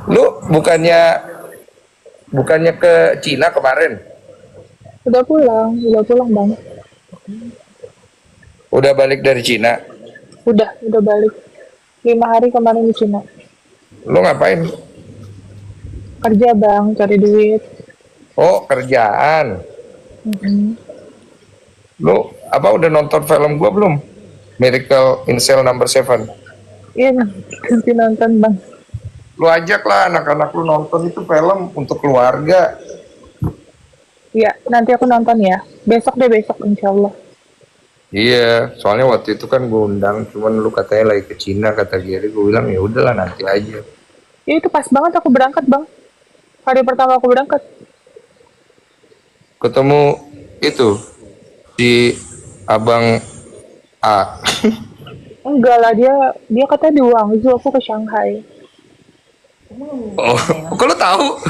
Lu bukannya ke Cina kemarin? Udah pulang bang. Udah balik dari Cina. Udah balik. 5 hari kemarin di Cina. Lu ngapain? Kerja bang, cari duit. Oh, kerjaan. Mm-mm. Lu apa udah nonton film gua belum? Miracle in Cell Number 7. Iya bang, nanti nonton bang. Lu ajak lah anak-anak lu nonton itu film untuk keluarga. Iya, nanti aku nonton ya. Besok deh, besok insya Allah. Iya, soalnya waktu itu kan gue undang, cuman lu katanya lagi ke Cina kata Gary, gue bilang ya udahlah nanti aja. Ya itu pas banget aku berangkat bang. Hari pertama aku berangkat. Ketemu itu di Abang A. Enggak lah, dia katanya di Guangzhou, aku ke Shanghai. Oh, kok lu tahu?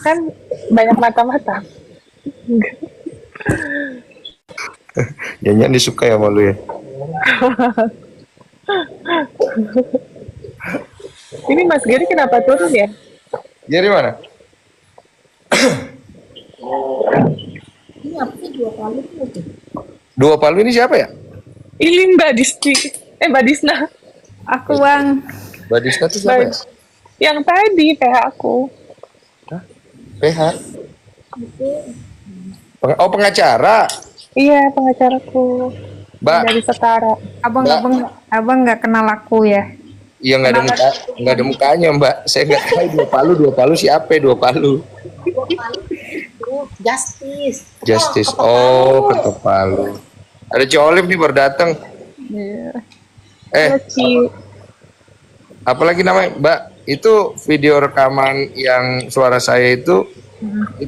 Kan banyak mata-mata. Jangan disuka ya malu ya. Ini Mas Gary kenapa turun ya? Gary mana? Ini apa sih dua kali tuh? Dua Palu ini siapa ya? Ini Mbak Disti. Mbak Disna. Aku bang. Badista tuh siapa ya? Yang tadi PH aku. PH. Oh, pengacara. Iya, pengacaraku. Mbak, Dari Setara. Abang Mbak. abang nggak kenal aku ya? Iya nggak ada mukanya Mbak. Saya nggak tahu dua Palu siapa dua Palu? Justice. Justice. Oh, Ketok Palu. Ada Ci Olive nih baru datang. Iya. Ci. Apalagi namanya Mbak? Itu video rekaman yang suara saya itu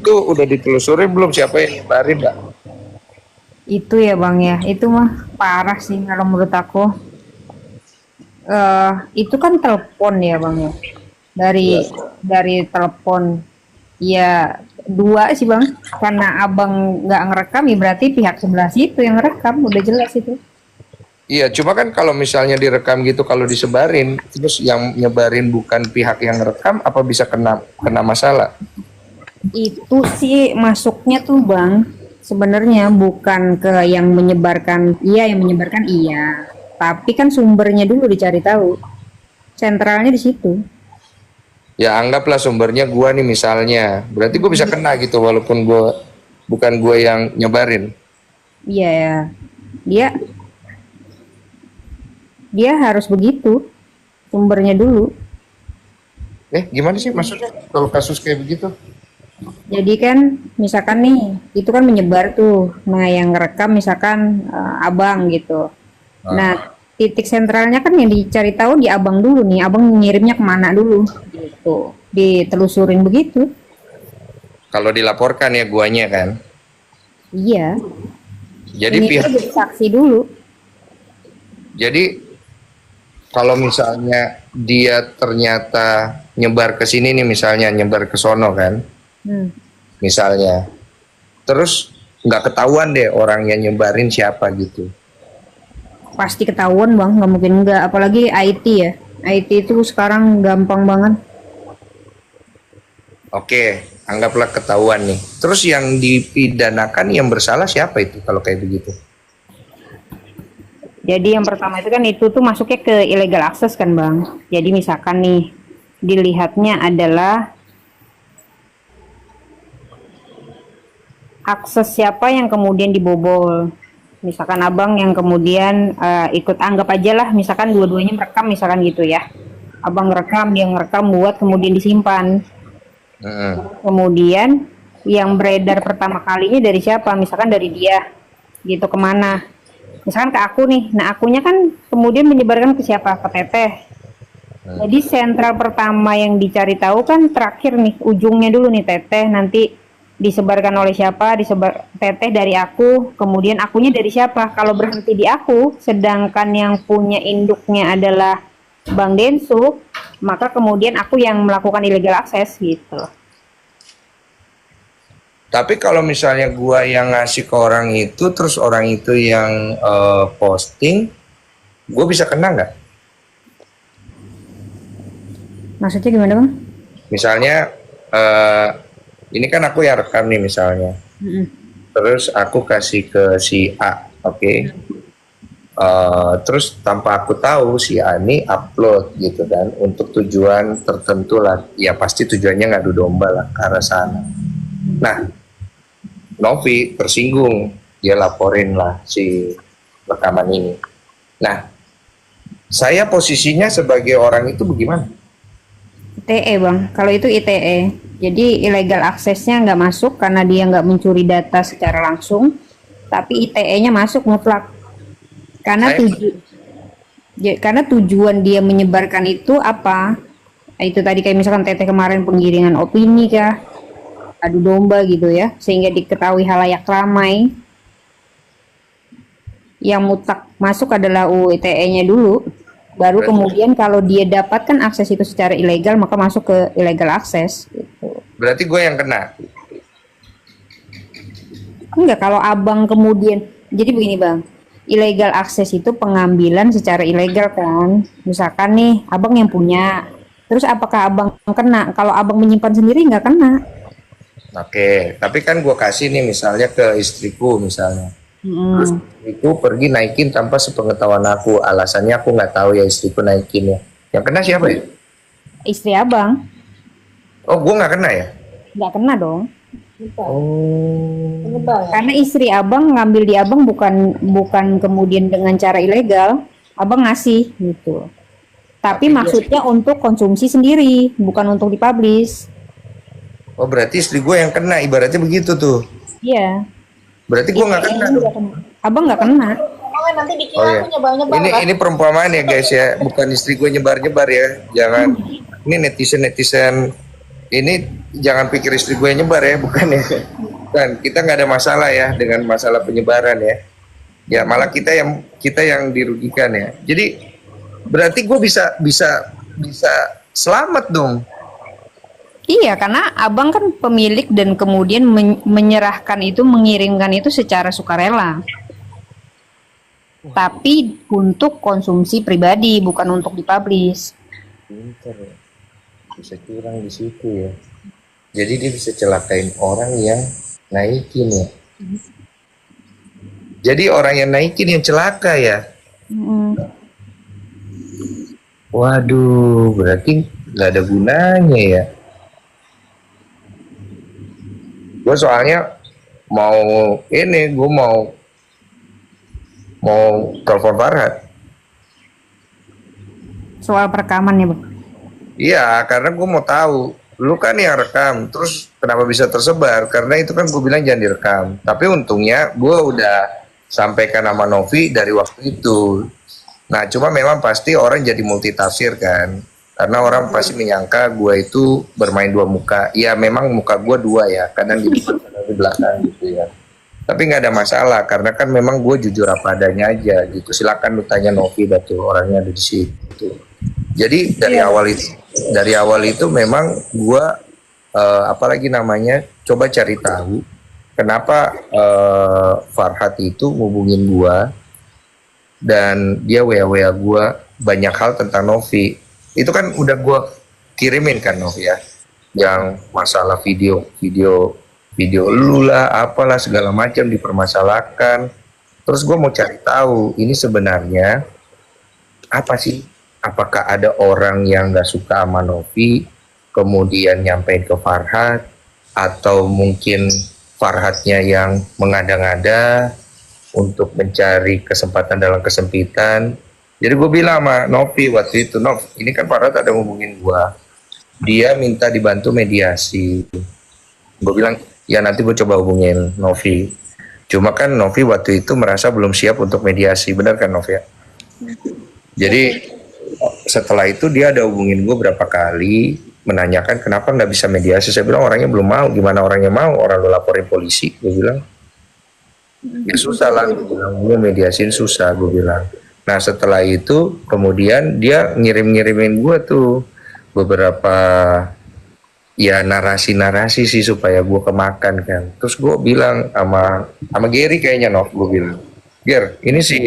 udah ditelusuri belum siapa yang nyebarin Mbak? Itu ya bang ya. Itu mah parah sih kalau menurut aku. Itu kan telepon ya bang ya. Dari telepon. Ya dua sih bang. Karena abang nggak ngerekam ya berarti pihak sebelah situ yang ngerekam. Udah jelas itu. Iya, cuma kan kalau misalnya direkam gitu kalau disebarin, terus yang nyebarin bukan pihak yang rekam, apa bisa kena masalah? Itu sih masuknya tuh bang. Sebenarnya bukan ke yang menyebarkan. Iya yang menyebarkan iya. Tapi kan sumbernya dulu dicari tahu. Sentralnya di situ. Ya anggaplah sumbernya gua nih misalnya, berarti gua bisa kena gitu walaupun bukan gua yang nyebarin. Iya ya. Dia harus begitu. Sumbernya dulu. Gimana sih maksudnya kalau kasus kayak begitu? Jadi kan misalkan nih itu kan menyebar tuh. Nah yang ngerekam misalkan abang gitu. Nah titik sentralnya kan yang dicari tahu di abang dulu nih. Abang ngirimnya kemana dulu gitu. Ditelusurin begitu. Kalau dilaporkan ya guanya kan. Iya. Jadi Ini pihak tuh jadi saksi dulu. Jadi kalau misalnya dia ternyata nyebar ke sini nih misalnya nyebar ke sono kan, misalnya, terus nggak ketahuan deh orang yang nyebarin siapa gitu. Pasti ketahuan bang, nggak mungkin nggak. Apalagi IT ya. IT itu sekarang gampang banget. Oke, anggaplah ketahuan nih. Terus yang dipidanakan yang bersalah siapa itu kalau kayak begitu? Jadi yang pertama itu kan itu tuh masuknya ke illegal access kan bang. Jadi misalkan nih dilihatnya adalah akses siapa yang kemudian dibobol. Misalkan abang yang kemudian ikut anggap aja lah, misalkan dua-duanya merekam misalkan gitu ya. Abang ngerekam, dia ngerekam buat kemudian disimpan. Kemudian yang beredar pertama kalinya dari siapa? Misalkan dari dia, gitu kemana? Misalkan ke aku nih, nah akunya kan kemudian menyebarkan ke siapa? Ke Teteh. Jadi sentral pertama yang dicari tahu kan terakhir nih, ujungnya dulu nih Teteh, nanti disebarkan oleh siapa? Disebar Teteh dari aku, kemudian akunya dari siapa? Kalau berhenti di aku, sedangkan yang punya induknya adalah Bang Densu, maka kemudian aku yang melakukan illegal access gitu. Tapi kalau misalnya gua yang ngasih ke orang itu, terus orang itu yang posting, gua bisa kena nggak? Maksudnya gimana bang? Misalnya ini kan aku yang rekam nih misalnya. Terus aku kasih ke si A, oke? Terus tanpa aku tahu si A ini upload gitu kan untuk tujuan tertentu lah. Ya pasti tujuannya ngadu domba lah ke arah sana. Nah, Novi tersinggung, dia laporin lah si rekaman ini. Nah, saya posisinya sebagai orang itu bagaimana? ITE bang, kalau itu ITE, jadi illegal aksesnya nggak masuk karena dia nggak mencuri data secara langsung, tapi ITE-nya masuk mutlak. Karena karena tujuan dia menyebarkan itu apa? Itu tadi kayak misalkan Teteh kemarin penggiringan opini kah, adu domba gitu ya, sehingga diketahui halayak ramai. Yang mutlak masuk adalah UU ITE-nya dulu. Baru kemudian kalau dia dapatkan akses itu secara ilegal, maka masuk ke illegal akses. Gitu. Berarti gue yang kena? Enggak, kalau abang kemudian, jadi begini bang, illegal akses itu pengambilan secara ilegal kan. Misalkan nih, abang yang punya, terus apakah abang kena? Kalau abang menyimpan sendiri nggak kena. Oke, tapi kan gue kasih nih misalnya ke istriku misalnya. Terus istriku pergi naikin tanpa sepengetahuan aku. Alasannya aku nggak tahu ya istriku naikin ya. Yang kena siapa ya? Istri abang. Oh, gue nggak kena ya? Nggak kena dong. Oh. Karena istri abang ngambil di abang bukan kemudian dengan cara ilegal, abang ngasih gitu. Tapi maksudnya untuk konsumsi sendiri, bukan untuk dipublish. Oh, berarti istri gue yang kena, ibaratnya begitu tuh. Iya. Berarti gue nggak kena. Abang nggak kena. Nanti dikira aku nyebar-nyebar. Ini perumpamaan ya guys ya, bukan istri gue nyebar-nyebar ya. Jangan. Ini netizen ini jangan pikir istri gue nyebar ya, bukan ya. Bukan, kita nggak ada masalah ya dengan masalah penyebaran ya. Ya malah kita yang dirugikan ya. Jadi berarti gue bisa selamat dong. Iya, karena abang kan pemilik dan kemudian menyerahkan itu, mengirimkan itu secara sukarela. Tapi untuk konsumsi pribadi, bukan untuk dipublish. Pinter ya. Bisa curang di situ ya. Jadi dia bisa celakain orang yang naikin ya. Jadi orang yang naikin yang celaka ya. Waduh, berarti nggak ada gunanya ya. Gue soalnya gue mau telepon Farhat. Soal perekaman ya bang? Iya, karena gue mau tahu, lu kan yang rekam, terus kenapa bisa tersebar? Karena itu kan gue bilang jangan direkam. Tapi untungnya gue udah sampaikan nama Novi dari waktu itu. Nah, cuma memang pasti orang jadi multitafsir kan. Karena orang pasti menyangka gue itu bermain dua muka. Ya memang muka gue dua ya, kadang di depan, kadang di belakang gitu ya. Tapi nggak ada masalah, karena kan memang gue jujur apa adanya aja gitu. Silakan lu tanya Novi, tuh orangnya ada di situ. Jadi dari awal itu memang gue apalagi namanya coba cari tahu kenapa Farhat itu ngubungin gue dan dia wa gue banyak hal tentang Novi. Itu kan udah gue kirimin kan Novi ya, yang masalah video lu lah, apalah segala macam dipermasalahkan. Terus gue mau cari tahu ini sebenarnya apa sih? Apakah ada orang yang nggak suka sama Novi, kemudian nyampein ke Farhat, atau mungkin Farhatnya yang mengada-ngada untuk mencari kesempatan dalam kesempitan. Jadi gue bilang sama Novi waktu itu, Nov, ini kan Farhat ada ngomongin gue, dia minta dibantu mediasi. Gue bilang, ya nanti gue coba hubungin Novi. Cuma kan Novi waktu itu merasa belum siap untuk mediasi, benar kan Novi ya? Jadi setelah itu dia ada hubungin gue berapa kali, menanyakan kenapa nggak bisa mediasi. Saya bilang orangnya belum mau. Gimana orangnya mau? Orang lo laporin polisi, gue bilang. Ya susah lah, gue mediasiin susah, gue bilang. Nah setelah itu kemudian dia ngirimin gue tuh beberapa ya narasi sih supaya gue kemakan kan. Terus gue bilang sama Gary kayaknya, Nov, gue bilang, Ger, ini si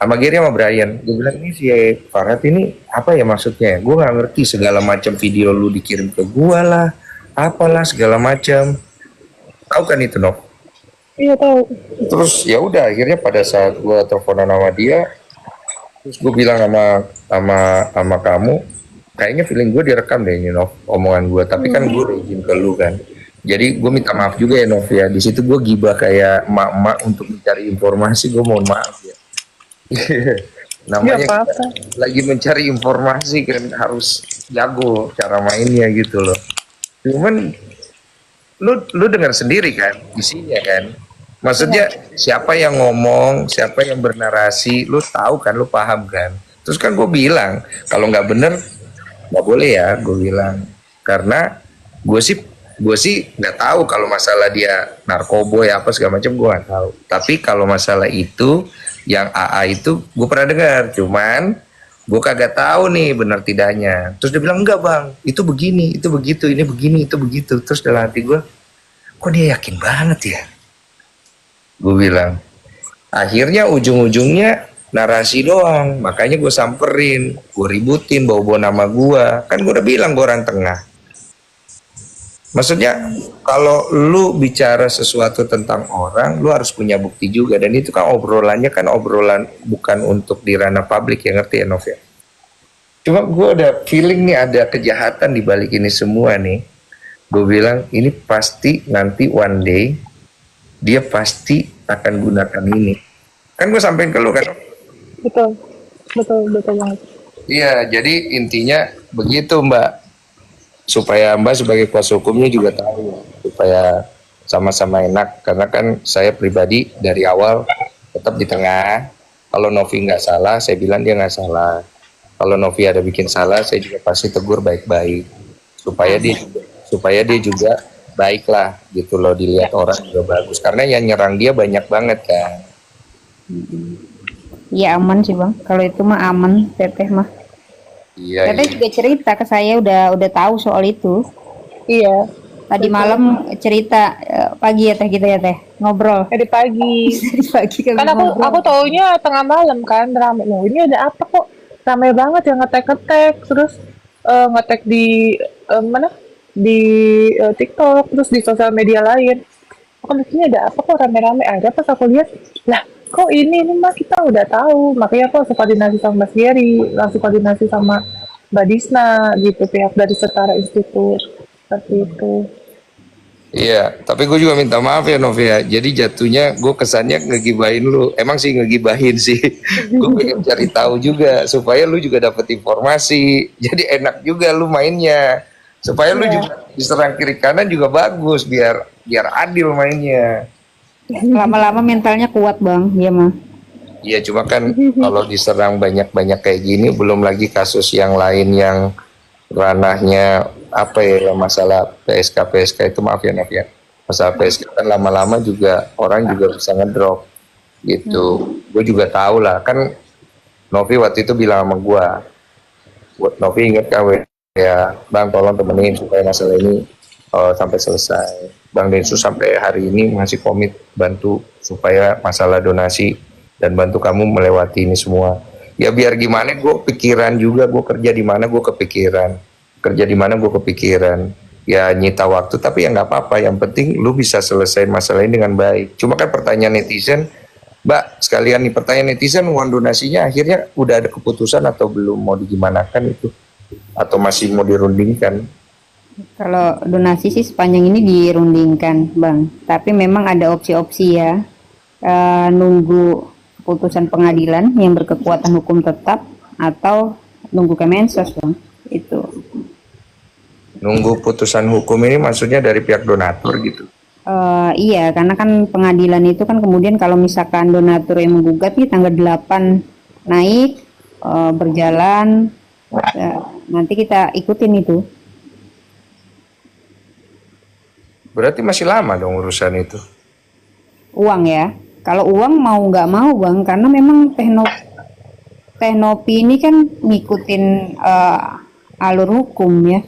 sama Gary sama Brian. Gue bilang ini si Farhat ini apa ya maksudnya? Gue nggak ngerti segala macam video lu dikirim ke gue lah, apalah segala macam. Tahu kan itu Nov? Iya tahu. Terus ya udah akhirnya pada saat gue teleponan sama dia, terus gue bilang sama kamu, kayaknya feeling gue direkam deh ini Nov, omongan gue. Tapi kan gue udah izin ke lu kan. Jadi gue minta maaf juga ya Nov ya. Di situ gue gibah kayak emak-emak untuk mencari informasi. Gue mohon maaf ya. Namanya kita lagi mencari informasi kan harus jago cara mainnya gitu loh. Cuman lu dengar sendiri kan isinya kan. Maksudnya siapa yang ngomong, siapa yang bernarasi, lu tahu kan, lu paham kan. Terus kan gue bilang kalau nggak bener nggak boleh ya, gue bilang karena gue sih nggak tahu kalau masalah dia narkoboy apa segala macam gue nggak tahu. Tapi kalau masalah itu yang AA itu gue pernah dengar, cuman gue kagak tahu nih benar tidaknya. Terus dia bilang enggak bang, itu begini, itu begitu, ini begini, itu begitu. Terus dalam hati gue, kok dia yakin banget ya? Gue bilang, akhirnya ujung-ujungnya narasi doang. Makanya gue samperin, gue ributin, bawa-bawa nama gue. Kan gue udah bilang gue orang tengah. Maksudnya kalau lu bicara sesuatu tentang orang, lu harus punya bukti juga. Dan itu kan obrolannya kan obrolan bukan untuk di ranah publik ya, ngerti ya Nov ya? Cuma gue ada feeling nih ada kejahatan di balik ini semua nih. Gue bilang ini pasti nanti one day dia pasti akan gunakan ini. Kan gue sampein ke lu kan? Betul banget. Iya, jadi intinya begitu Mbak. Supaya Mbak sebagai kuasa hukumnya juga tahu, supaya sama-sama enak. Karena kan saya pribadi dari awal tetap di tengah. Kalau Novi nggak salah, saya bilang dia nggak salah. Kalau Novi ada bikin salah, saya juga pasti tegur baik-baik. Supaya dia juga baik lah gitu loh, dilihat orang juga bagus. Karena yang nyerang dia banyak banget kan. Iya aman sih bang, kalau itu mah aman, Teteh mah. Iya. Teteh juga cerita ke saya udah tahu soal itu. Iya. Tadi malam cerita pagi ya Teh kita ya Teh ngobrol. Dari pagi. Dari pagi Kan aku taunya tengah malam kan rame. Loh ini ada apa kok? Ramai banget yang ngetek terus ngetek di mana? Di TikTok terus di sosial media lain. Aku mikirnya ada apa kok rame-rame ada pas aku lihat lah kok ini mah kita udah tahu, makanya aku langsung koordinasi sama Mas Gary, langsung koordinasi sama Mbak Disna gitu, pihak dari Setara Institut seperti itu. Iya, tapi gue juga minta maaf ya Novia. Jadi jatuhnya gue kesannya ngegibahin lu. Emang sih ngegibahin sih. Gue pengen cari tahu juga supaya lu juga dapat informasi. Jadi enak juga lu mainnya. Supaya lu juga diserang kiri kanan juga bagus biar adil mainnya. Lama-lama mentalnya kuat bang, iya mah. Iya, cuma kan kalau diserang banyak-banyak kayak gini, belum lagi kasus yang lain yang ranahnya apa ya, yang masalah PSK itu maaf ya Nov ya. Masalah PSK kan lama-lama juga orang juga bisa ngedrop gitu. Gue juga tahu lah kan, Novi waktu itu bilang sama gue, buat Novi inget kan ya bang tolong temenin supaya masalah ini sampai selesai. Bang Densus sampai hari ini masih komit bantu supaya masalah donasi dan bantu kamu melewati ini semua. Ya biar gimana gue pikiran juga, gue kerja di mana gue kepikiran. Ya nyita waktu tapi ya nggak apa-apa. Yang penting lu bisa selesai masalah ini dengan baik. Cuma kan pertanyaan netizen, Mbak sekalian nih pertanyaan netizen, uang donasinya akhirnya udah ada keputusan atau belum, mau digimanakan itu? Atau masih mau dirundingkan? Kalau donasi sih sepanjang ini dirundingkan bang, tapi memang ada opsi-opsi ya, nunggu keputusan pengadilan yang berkekuatan hukum tetap atau nunggu Kemensos bang, itu. Nunggu putusan hukum ini maksudnya dari pihak donatur gitu? Iya, karena kan pengadilan itu kan kemudian kalau misalkan donatur yang menggugat nih tanggal 8 naik, berjalan, nanti kita ikutin itu. Berarti masih lama dong urusan itu. Uang ya. Kalau uang mau nggak mau bang, karena memang Teknopi ini kan ngikutin alur hukum ya.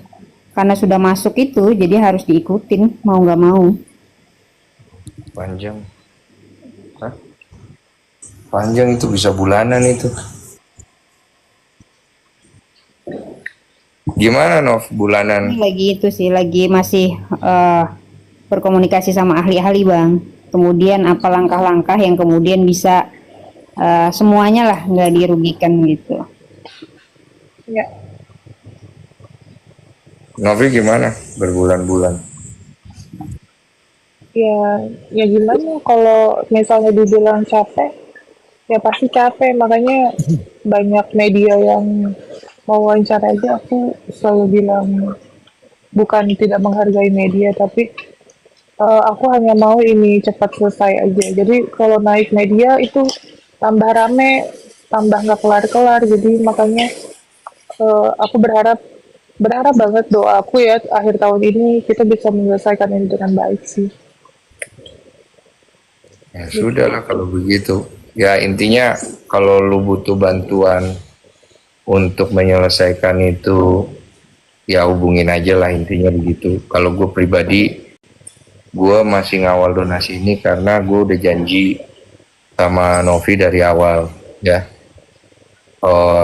Karena sudah masuk itu, jadi harus diikutin mau nggak mau. Panjang. Hah? panjang itu, bisa bulanan itu. Gimana Nov bulanan? Lagi itu sih, lagi masih berkomunikasi sama ahli-ahli Bang. Kemudian apa langkah-langkah yang kemudian bisa semuanya lah nggak dirugikan gitu. Ya. Novi gimana berbulan-bulan? Ya gimana kalau misalnya dibilang capek, ya pasti capek. Makanya banyak media yang mau wawancara aja aku selalu bilang bukan tidak menghargai media, tapi aku hanya mau ini cepat selesai aja. Jadi kalau naik media itu tambah rame, tambah nggak kelar-kelar. Jadi makanya aku berharap banget, doa aku ya akhir tahun ini kita bisa menyelesaikan ini dengan baik sih. Ya sudah lah kalau begitu. Ya intinya kalau lu butuh bantuan untuk menyelesaikan itu, ya hubungin aja lah, intinya begitu. Kalau gue pribadi, gue masih ngawal donasi ini karena gue udah janji sama Novi dari awal ya.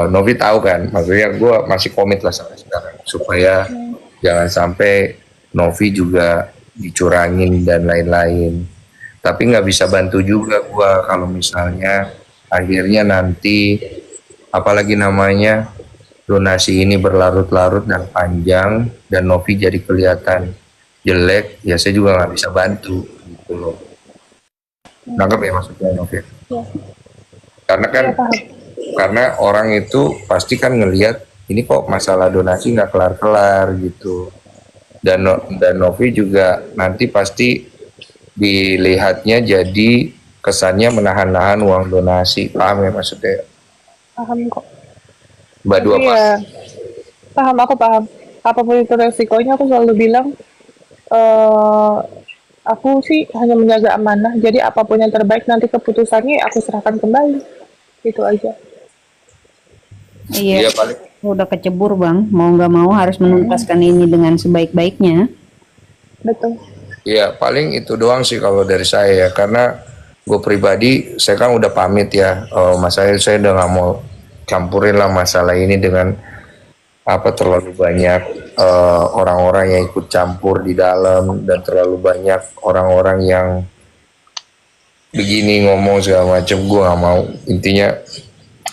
Novi tahu kan, maksudnya gue masih komit lah sampai sekarang supaya jangan sampai Novi juga dicurangin dan lain-lain. Tapi nggak bisa bantu juga gue kalau misalnya akhirnya nanti apalagi namanya donasi ini berlarut-larut dan panjang dan Novi jadi kelihatan jelek, ya saya juga nggak bisa bantu gitu loh. Nangkep ya maksudnya Novi? Ya. Karena kan karena orang itu pasti kan ngelihat ini kok masalah donasi nggak kelar-kelar gitu. Dan Novi juga nanti pasti dilihatnya jadi kesannya menahan-nahan uang donasi. Paham ya maksudnya? Paham kok. Mbak Dua Iya, paham, aku paham. Apapun itu resikonya, aku selalu bilang, aku sih hanya menjaga amanah. Jadi apapun yang terbaik nanti keputusannya aku serahkan kembali. Itu aja. Iya, paling udah kecebur Bang. Mau nggak mau harus menuntaskan ini dengan sebaik-baiknya. Betul. ya paling itu doang sih kalau dari saya ya, karena gue pribadi saya kan udah pamit ya, mas saya udah nggak mau campurin lah masalah ini dengan apa terlalu banyak orang-orang yang ikut campur di dalam dan terlalu banyak orang-orang yang begini ngomong segala macam. Gue nggak mau, intinya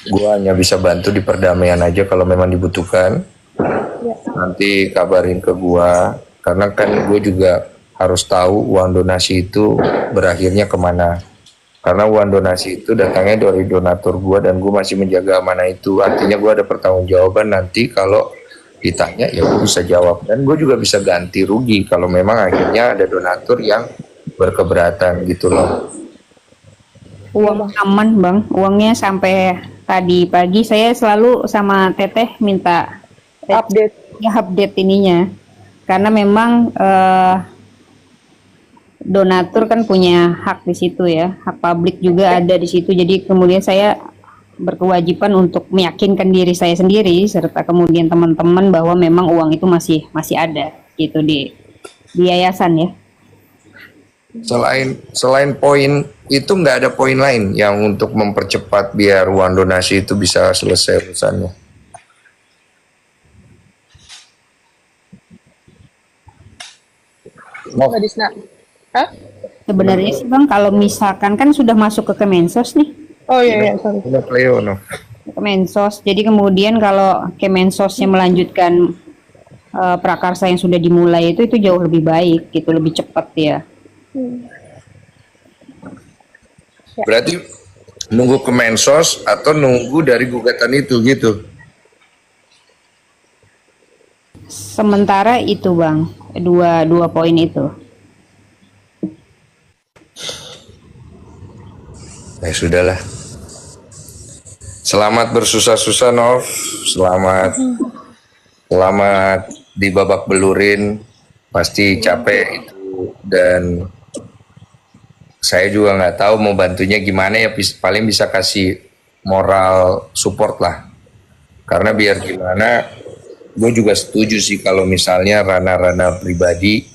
gue hanya bisa bantu di perdamaian aja kalau memang dibutuhkan. Nanti kabarin ke gue, karena kan gue juga harus tahu uang donasi itu berakhirnya kemana, karena uang donasi itu datangnya dari donatur gue dan gue masih menjaga amanah itu. Artinya gue ada pertanggungjawaban nanti kalau ditanya, ya gue bisa jawab dan gue juga bisa ganti rugi kalau memang akhirnya ada donatur yang berkeberatan gitu loh. Uang aman Bang, uangnya sampai tadi pagi saya selalu sama Teteh minta update ininya, karena memang donatur kan punya hak di situ ya, hak publik juga ada di situ. Jadi kemudian saya berkewajiban untuk meyakinkan diri saya sendiri serta kemudian teman-teman bahwa memang uang itu masih ada gitu di yayasan ya. Selain poin itu nggak ada poin lain yang untuk mempercepat biar uang donasi itu bisa selesai urusannya. Mbak Disna. Hah? Sebenarnya sih Bang, kalau misalkan kan sudah masuk ke Kemensos nih. Oh iya, sorry. Kemensos. Jadi kemudian kalau Kemensosnya melanjutkan prakarsa yang sudah dimulai itu jauh lebih baik gitu, lebih cepat ya. Berarti nunggu Kemensos atau nunggu dari gugatan itu gitu? Sementara itu Bang, dua poin itu. Ya sudahlah. Selamat bersusah-susah Nov, selamat di babak belurin, pasti capek itu, dan saya juga nggak tahu mau bantunya gimana ya, paling bisa kasih moral support lah, karena biar gimana gue juga setuju sih kalau misalnya ranah-ranah pribadi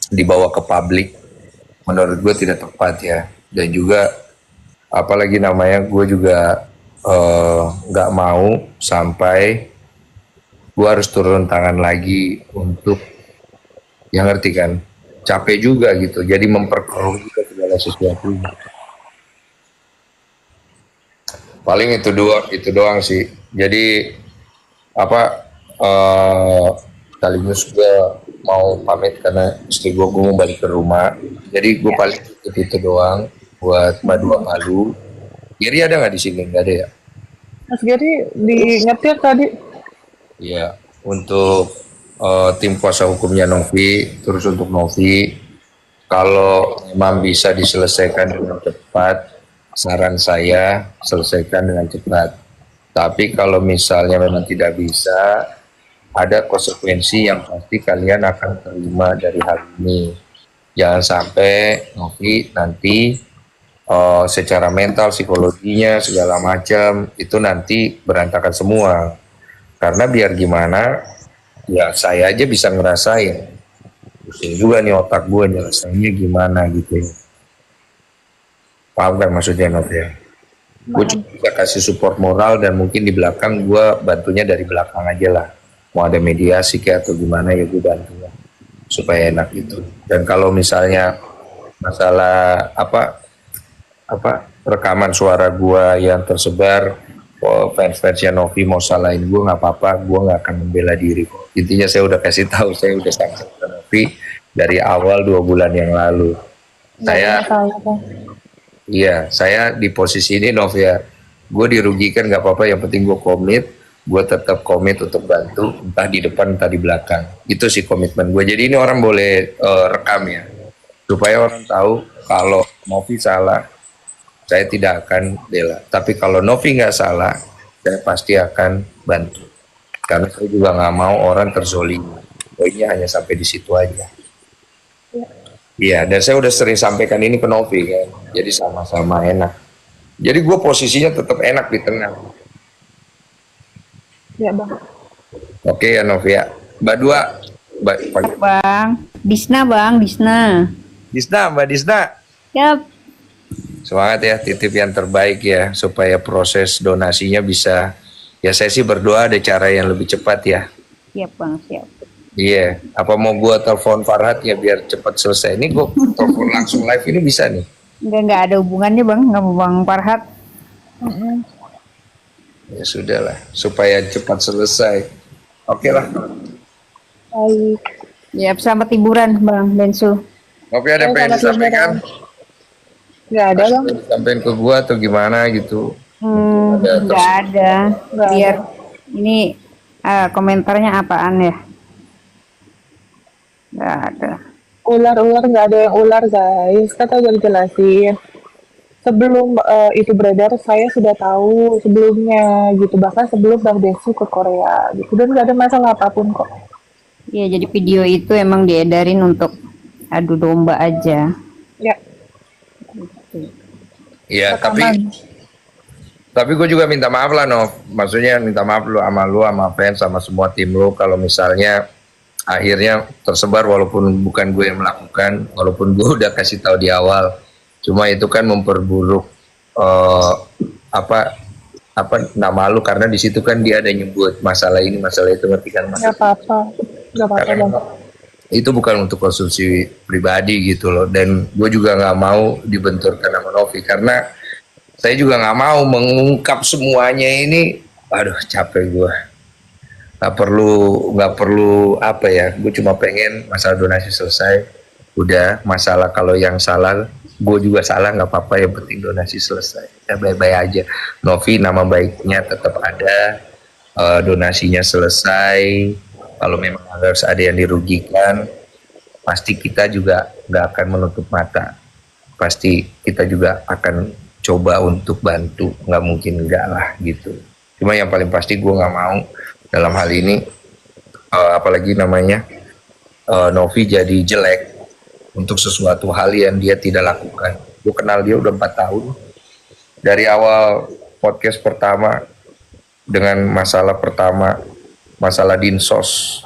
dibawa ke publik, menurut gue tidak tepat ya, dan juga apalagi namanya gue juga nggak mau sampai gue harus turun tangan lagi untuk, yang ngerti kan, capek juga gitu, jadi memperkeruh juga segala sesuatu. Paling itu doang sih. Jadi apa, sekaligus gue mau pamit karena istri gue mau balik ke rumah. Jadi gue paling itu doang buat Madua Palu. Giri ada nggak di sini? Nggak ada ya? Mas Gary di nyetir tadi. Iya. Untuk tim kuasa hukumnya Novi, terus untuk Novi, kalau memang bisa diselesaikan dengan cepat, saran saya selesaikan dengan cepat. Tapi kalau misalnya memang tidak bisa, ada konsekuensi yang pasti kalian akan terima dari hal ini. Jangan sampai Novi nanti secara mental, psikologinya, segala macam itu nanti berantakan semua. Karena biar gimana, ya saya aja bisa ngerasain. Pusing juga nih otak gue nyelesainnya gimana gitu. Paham kan maksudnya Nov ya? Gue cuma bisa kasih support moral dan mungkin di belakang gue bantunya dari belakang aja lah. Mau ada mediasi kayak atau gimana ya gue bantu lah, supaya enak gitu. Dan kalau misalnya masalah apa rekaman suara gua yang tersebar, fans-fansnya Novi mau salahin gua nggak apa-apa, gua nggak akan membela diri kok. Intinya saya udah kasih tahu, saya udah sanksi ke Novi dari awal 2 bulan yang lalu. Saya di posisi ini Novi ya, gue dirugikan nggak apa-apa, yang penting gue komit, gue tetap komit untuk bantu, entah di depan entah di belakang. Itu sih komitmen gue. Jadi ini orang boleh rekam ya, supaya orang tahu kalau Novi salah, saya tidak akan bela. Tapi kalau Novi nggak salah, saya pasti akan bantu. Karena saya juga nggak mau orang terzolimi. Poinnya hanya sampai di situ aja. Iya, dan saya udah sering sampaikan ini ke Novi kan. Jadi sama-sama enak. Jadi gue posisinya tetap enak di tengah. Ya bang. Oke ya Novi ya. Mbak Dua. Bang. Disna bang, Disna. Mbak Disna. Yap. Semangat ya, titip yang terbaik ya, supaya proses donasinya bisa, ya saya sih berdoa ada cara yang lebih cepat ya. Siap bang, siap. Iya, apa mau gua telepon Farhat ya biar cepat selesai. Ini gua telepon langsung live ini bisa nih? Enggak ada hubungannya bang, nggak mau bang Farhat. Ya sudah lah, supaya cepat selesai. Oke lah. Baik. Ya, selamat liburan bang Bensu. Oke, ada yang pengen disampaikan? Nggak ada bang. Disampaikan ke gua atau gimana gitu? Nggak ada. Biar ini komentarnya apaan ya? Nggak ada. Ular nggak ada yang ular guys. Kata udah dijelasin. Sebelum itu beredar, saya sudah tahu sebelumnya gitu. Bahkan sebelum Bang Desu ke Korea gitu. Dan nggak ada masalah apapun kok. Ya, jadi video itu emang diedarin untuk adu domba aja. Ya. Iya, tapi gue juga minta maaf lah Nov. Maksudnya minta maaf lu sama fans sama semua tim lu kalau misalnya akhirnya tersebar walaupun bukan gue yang melakukan, walaupun gue udah kasih tahu di awal. Cuma itu kan memperburuk nama lu, karena di situ kan dia ada nyebut masalah ini masalah itu, ngerti kan? Nggak apa-apa bang. Itu bukan untuk konsumsi pribadi gitu loh, dan gue juga nggak mau dibenturkan sama Novi karena saya juga nggak mau mengungkap semuanya ini. Aduh capek gue, nggak perlu apa ya, gue cuma pengen masalah donasi selesai udah. Masalah kalau yang salah gue juga salah, nggak apa-apa, yang penting donasi selesai ya, baik-baik aja. Novi nama baiknya tetap ada, donasinya selesai. Kalau memang harus ada yang dirugikan, pasti kita juga nggak akan menutup mata. Pasti kita juga akan coba untuk bantu, nggak mungkin enggak lah gitu. Cuma yang paling pasti gue nggak mau dalam hal ini, apalagi namanya Novi jadi jelek untuk sesuatu hal yang dia tidak lakukan. Gue kenal dia udah 4 tahun. Dari awal podcast pertama dengan masalah pertama, masalah dinsos,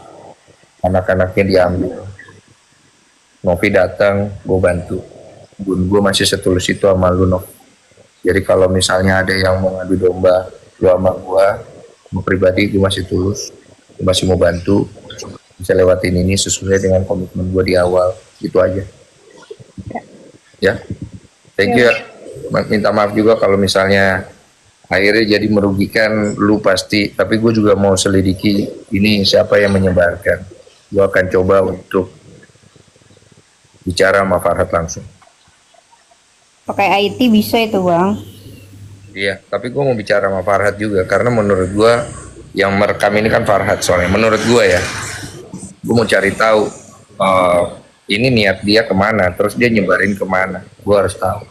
anak-anaknya diambil, Novi datang, gue bantu. Gue masih setulus itu sama lu Nov. Jadi kalau misalnya ada yang mau ngadu domba lu sama gua, gua pribadi gua masih tulus, gua masih mau bantu, bisa lewatin ini sesuai dengan komitmen gua di awal, itu aja. Ya, thank you ya. Minta maaf juga kalau misalnya akhirnya jadi merugikan lu pasti, tapi gue juga mau selidiki ini siapa yang menyebarkan. Gue akan coba untuk bicara sama Farhat langsung. Pakai IT bisa itu bang. Iya, tapi gue mau bicara sama Farhat juga karena menurut gue yang merekam ini kan Farhat soalnya. Menurut gue ya, gue mau cari tahu ini niat dia kemana, terus dia nyebarin kemana. Gue harus tahu.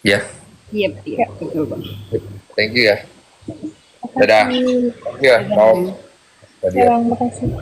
Ya. Iya, betul bang. Thank you ya. Dadah. Ya, mau. Ya, makasih.